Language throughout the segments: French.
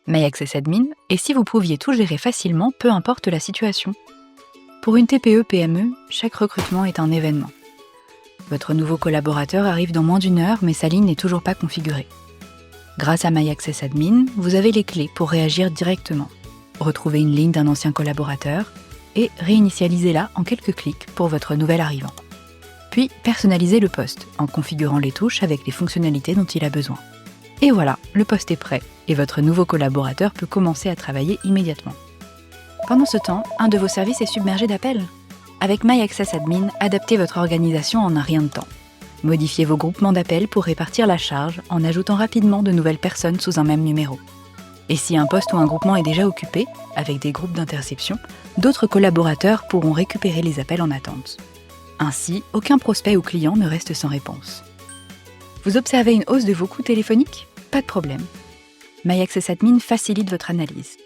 MyAccessAdmin, et si vous pouviez tout gérer facilement, peu importe la situation. Pour une TPE-PME, chaque recrutement est un événement. Votre nouveau collaborateur arrive dans moins d'1 heure, mais sa ligne n'est toujours pas configurée. Grâce à MyAccessAdmin, vous avez les clés pour réagir directement, retrouver une ligne d'un ancien collaborateur et réinitialiser-la en quelques clics pour votre nouvel arrivant. Puis, personnalisez le poste en configurant les touches avec les fonctionnalités dont il a besoin. Et voilà, le poste est prêt et votre nouveau collaborateur peut commencer à travailler immédiatement. Pendant ce temps, un de vos services est submergé d'appels. Avec MyAccessAdmin, adaptez votre organisation en un rien de temps. Modifiez vos groupements d'appels pour répartir la charge en ajoutant rapidement de nouvelles personnes sous un même numéro. Et si un poste ou un groupement est déjà occupé, avec des groupes d'interception, d'autres collaborateurs pourront récupérer les appels en attente. Ainsi, aucun prospect ou client ne reste sans réponse. Vous observez une hausse de vos coûts téléphoniques ? Pas de problème. MyAccessAdmin facilite votre analyse.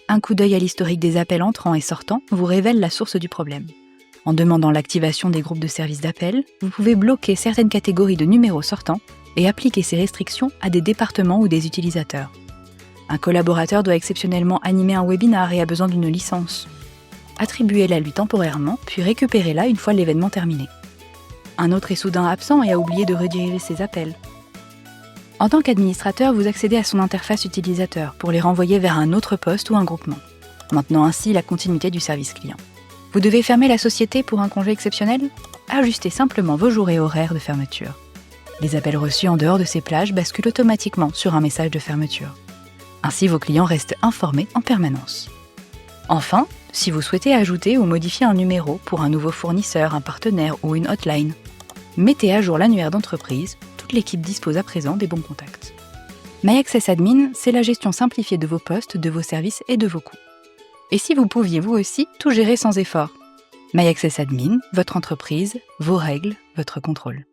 Un coup d'œil à l'historique des appels entrants et sortants vous révèle la source du problème. En demandant l'activation des groupes de services d'appel, vous pouvez bloquer certaines catégories de numéros sortants et appliquer ces restrictions à des départements ou des utilisateurs. Un collaborateur doit exceptionnellement animer un webinar et a besoin d'une licence. Attribuez-la lui temporairement, puis récupérez-la une fois l'événement terminé. Un autre est soudain absent et a oublié de rediriger ses appels. En tant qu'administrateur, vous accédez à son interface utilisateur pour les renvoyer vers un autre poste ou un groupement, maintenant ainsi la continuité du service client. Vous devez fermer la société pour un congé exceptionnel ? Ajustez simplement vos jours et horaires de fermeture. Les appels reçus en dehors de ces plages basculent automatiquement sur un message de fermeture. Ainsi, vos clients restent informés en permanence. Enfin, si vous souhaitez ajouter ou modifier un numéro pour un nouveau fournisseur, un partenaire ou une hotline, mettez à jour l'annuaire d'entreprise, toute l'équipe dispose à présent des bons contacts. MyAccessAdmin, c'est la gestion simplifiée de vos postes, de vos services et de vos coûts. Et si vous pouviez vous aussi tout gérer sans effort ? MyAccessAdmin, votre entreprise, vos règles, votre contrôle.